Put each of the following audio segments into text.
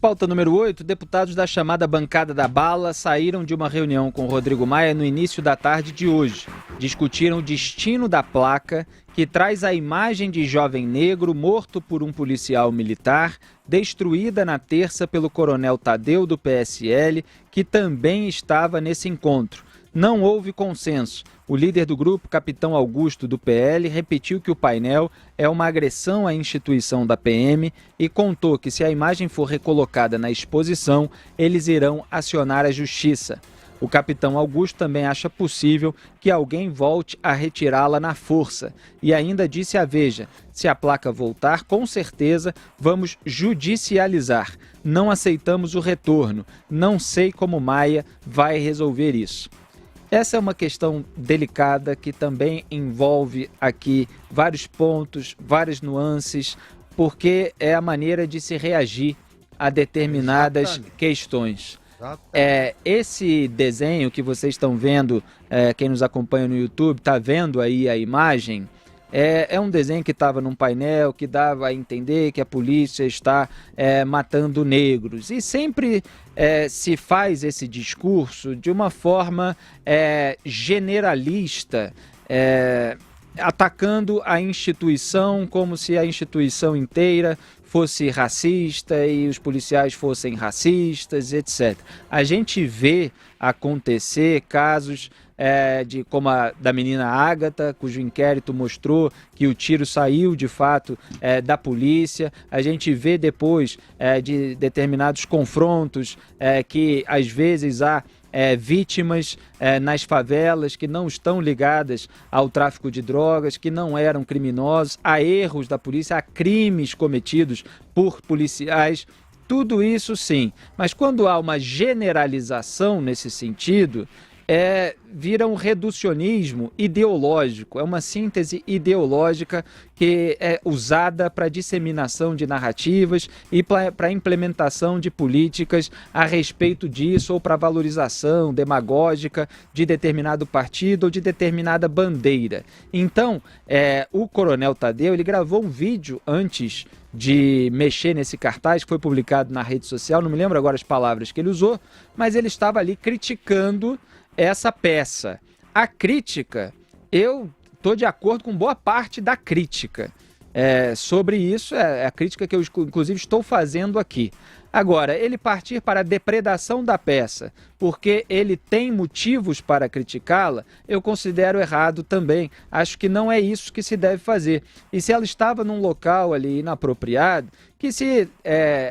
Pauta número 8, deputados da chamada bancada da bala saíram de uma reunião com Rodrigo Maia no início da tarde de hoje. Discutiram o destino da placa que traz a imagem de jovem negro morto por um policial militar, destruída na terça pelo coronel Tadeu do PSL, que também estava nesse encontro. Não houve consenso. O líder do grupo, capitão Augusto do PL, repetiu que o painel é uma agressão à instituição da PM e contou que se a imagem for recolocada na exposição, eles irão acionar a justiça. O capitão Augusto também acha possível que alguém volte a retirá-la na força e ainda disse à Veja: se a placa voltar, com certeza vamos judicializar. Não aceitamos o retorno. Não sei como Maia vai resolver isso. Essa é uma questão delicada que também envolve aqui vários pontos, várias nuances, porque é a maneira de se reagir a determinadas questões. Esse desenho que vocês estão vendo, quem nos acompanha no YouTube está vendo aí a imagem, é um desenho que estava num painel que dava a entender que a polícia está matando negros. E sempre se faz esse discurso de uma forma generalista, atacando a instituição como se a instituição inteira fosse racista e os policiais fossem racistas, etc. A gente vê acontecer casos como a da menina Ágata, cujo inquérito mostrou que o tiro saiu de fato da polícia. A gente vê depois de determinados confrontos que às vezes há vítimas nas favelas que não estão ligadas ao tráfico de drogas, que não eram criminosos, há erros da polícia, há crimes cometidos por policiais. Tudo isso sim, mas quando há uma generalização nesse sentido, vira um reducionismo ideológico, é uma síntese ideológica que é usada para disseminação de narrativas e para implementação de políticas a respeito disso, ou para valorização demagógica de determinado partido ou de determinada bandeira. Então, o coronel Tadeu, ele gravou um vídeo antes de mexer nesse cartaz, que foi publicado na rede social, não me lembro agora as palavras que ele usou, mas ele estava ali criticando essa peça. A crítica, eu estou de acordo com boa parte da crítica sobre isso, é a crítica que eu inclusive estou fazendo aqui. Agora, ele partir para a depredação da peça porque ele tem motivos para criticá-la, eu considero errado também. Acho que não é isso que se deve fazer. E se ela estava num local ali inapropriado, que se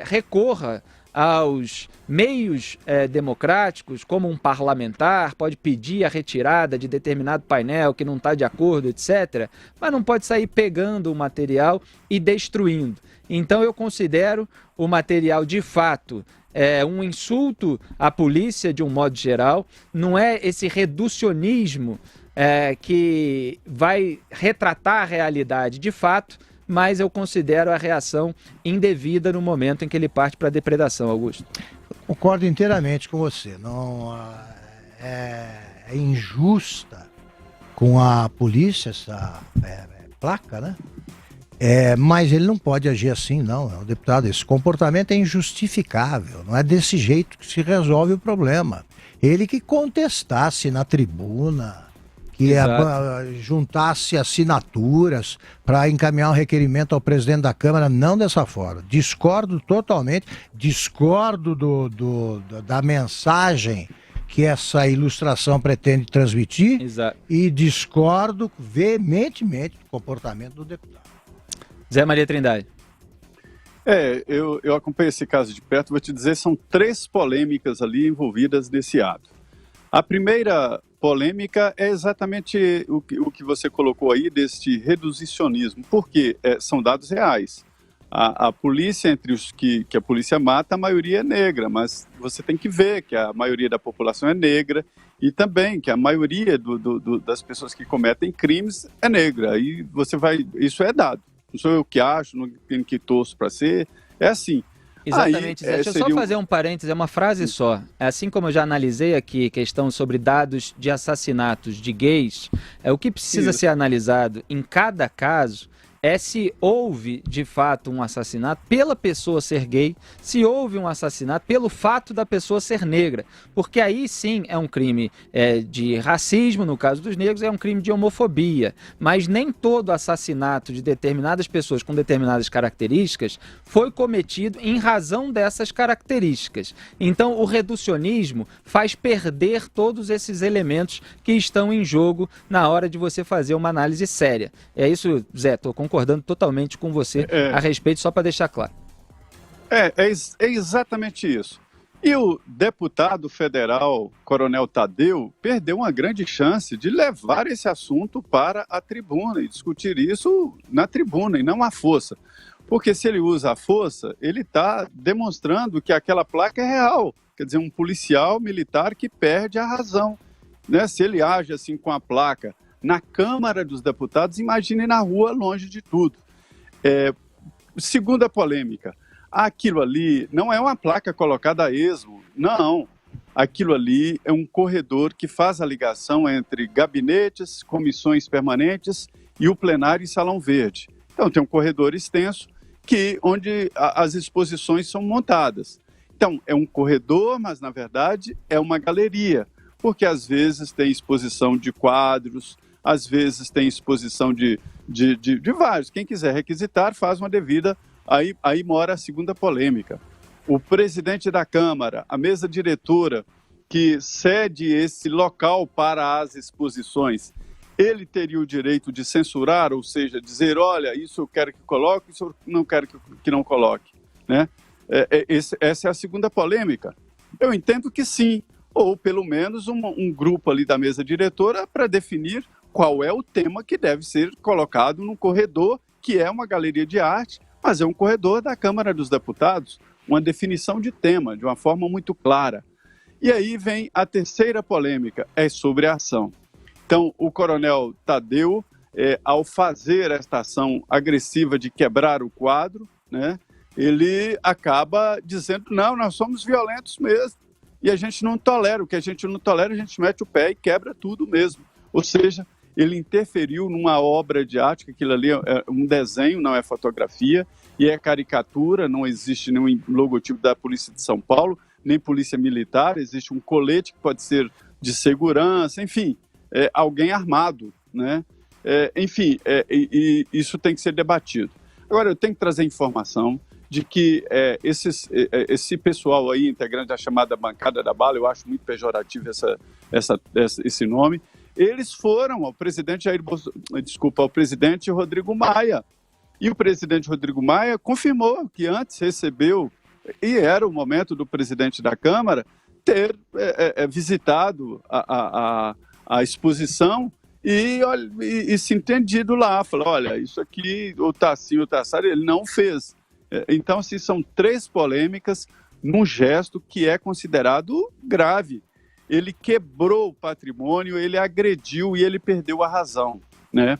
recorra aos meios democráticos, como um parlamentar pode pedir a retirada de determinado painel que não está de acordo, etc., mas não pode sair pegando o material e destruindo. Então eu considero o material de fato um insulto à polícia de um modo geral, não é esse reducionismo que vai retratar a realidade de fato, mas eu considero a reação indevida no momento em que ele parte para a depredação, Augusto. Concordo inteiramente com você. Não é injusta com a polícia essa placa, né? Mas ele não pode agir assim, não. O deputado, esse comportamento é injustificável. Não é desse jeito que se resolve o problema. Ele que contestasse na tribuna, que juntasse assinaturas para encaminhar um requerimento ao presidente da Câmara, não dessa forma. Discordo totalmente, discordo da mensagem que essa ilustração pretende transmitir. Exato. E discordo veementemente do comportamento do deputado. Zé Maria Trindade. Eu acompanhei esse caso de perto, vou te dizer, são 3 polêmicas ali envolvidas nesse ato. A primeira polêmica é exatamente o que você colocou aí, deste reduzicionismo, porque são dados reais. A polícia, entre os que a polícia mata, a maioria é negra, mas você tem que ver que a maioria da população é negra e também que a maioria das pessoas que cometem crimes é negra. E isso é dado. Não sou eu que acho, não tenho que torço para ser, é assim. Exatamente, Zé. Deixa eu só fazer um parênteses, é uma frase só. Assim como eu já analisei aqui questão sobre dados de assassinatos de gays, o que precisa ser analisado em cada caso é se houve, de fato, um assassinato pela pessoa ser gay, se houve um assassinato pelo fato da pessoa ser negra. Porque aí sim é um crime de racismo, no caso dos negros, é um crime de homofobia. Mas nem todo assassinato de determinadas pessoas com determinadas características foi cometido em razão dessas características. Então, o reducionismo faz perder todos esses elementos que estão em jogo na hora de você fazer uma análise séria. É isso, Zé, estou concordando totalmente com você a respeito, só para deixar claro. É exatamente isso. E o deputado federal, Coronel Tadeu, perdeu uma grande chance de levar esse assunto para a tribuna e discutir isso na tribuna e não à força. Porque se ele usa a força, ele está demonstrando que aquela placa é real. Quer dizer, um policial militar que perde a razão. Né? Se ele age assim com a placa na Câmara dos Deputados, imagine na rua, longe de tudo. Segunda polêmica, aquilo ali não é uma placa colocada a esmo, não. Aquilo ali é um corredor que faz a ligação entre gabinetes, comissões permanentes e o plenário e Salão Verde. Então tem um corredor extenso onde as exposições são montadas. Então é um corredor, mas na verdade é uma galeria, porque às vezes tem exposição de quadros, às vezes tem exposição de vários. Quem quiser requisitar, faz uma devida. Aí mora a segunda polêmica. O presidente da Câmara, a mesa diretora que cede esse local para as exposições, ele teria o direito de censurar, ou seja, dizer, olha, isso eu quero que coloque, isso eu não quero que não coloque. Né? Essa é a segunda polêmica. Eu entendo que sim, ou pelo menos um grupo ali da mesa diretora para definir qual é o tema que deve ser colocado num corredor, que é uma galeria de arte, mas é um corredor da Câmara dos Deputados, uma definição de tema, de uma forma muito clara. E aí vem a terceira polêmica, é sobre a ação. Então, o coronel Tadeu, ao fazer esta ação agressiva de quebrar o quadro, né, ele acaba dizendo, não, nós somos violentos mesmo, e a gente não tolera, o que a gente não tolera, a gente mete o pé e quebra tudo mesmo. Ou seja, ele interferiu numa obra de arte, que aquilo ali é um desenho, não é fotografia, e é caricatura, não existe nenhum logotipo da Polícia de São Paulo, nem Polícia Militar, existe um colete que pode ser de segurança, enfim, alguém armado, né? E isso tem que ser debatido. Agora, eu tenho que trazer informação de que esse pessoal aí, integrante da chamada bancada da bala, eu acho muito pejorativo esse nome, eles foram ao presidente ao presidente Rodrigo Maia. E o presidente Rodrigo Maia confirmou que antes recebeu, e era o momento do presidente da Câmara, ter visitado a exposição e se entendido lá. Falou, olha, isso aqui, ou tá assim, ou tá assado, ele não fez. Então, assim, são três polêmicas num gesto que é considerado grave. Ele quebrou o patrimônio, ele agrediu e ele perdeu a razão, né?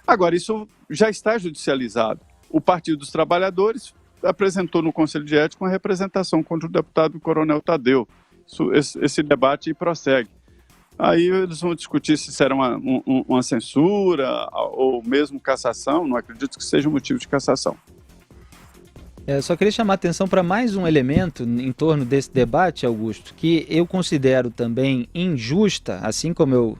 Agora, isso já está judicializado. O Partido dos Trabalhadores apresentou no Conselho de Ética uma representação contra o deputado Coronel Tadeu. Esse debate prossegue. Aí eles vão discutir se será uma censura ou mesmo cassação. Não acredito que seja um motivo de cassação. Só queria chamar a atenção para mais um elemento em torno desse debate, Augusto, que eu considero também injusta, assim como eu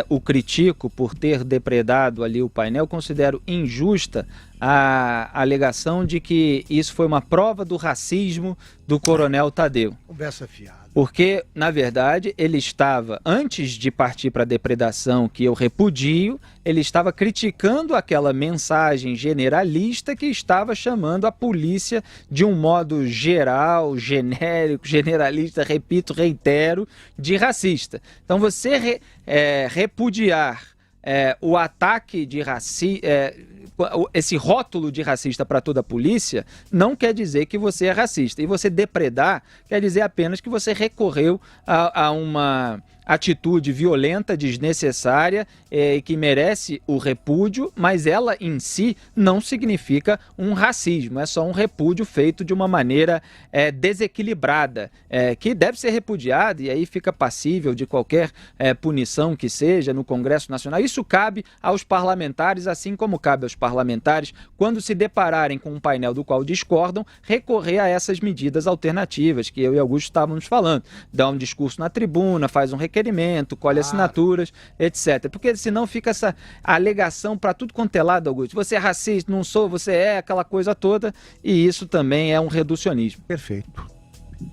o critico por ter depredado ali o painel, considero injusta a alegação de que isso foi uma prova do racismo do Coronel Tadeu. Conversa fiada. Porque, na verdade, ele estava, antes de partir para a depredação, que eu repudio, ele estava criticando aquela mensagem generalista que estava chamando a polícia de um modo geral, genérico, generalista, repito, reitero, de racista. Então, você repudiar o ataque de esse rótulo de racista para toda a polícia não quer dizer que você é racista. E você depredar quer dizer apenas que você recorreu a uma atitude violenta, desnecessária, que merece o repúdio, mas ela em si não significa um racismo, é só um repúdio feito de uma maneira desequilibrada, que deve ser repudiada e aí fica passível de qualquer punição que seja no Congresso Nacional. Isso isso cabe aos parlamentares, assim como cabe aos parlamentares, quando se depararem com um painel do qual discordam, recorrer a essas medidas alternativas que eu e Augusto estávamos falando. Dá um discurso na tribuna, faz um requerimento, colhe assinaturas, etc. Porque senão fica essa alegação para tudo quanto é lado, Augusto. Você é racista, não sou, você é aquela coisa toda, e isso também é um reducionismo. Perfeito.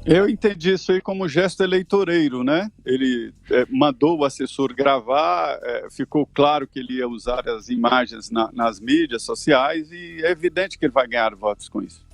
Eu entendi isso aí como gesto eleitoreiro, né? Ele mandou o assessor gravar, ficou claro que ele ia usar as imagens nas mídias sociais e é evidente que ele vai ganhar votos com isso.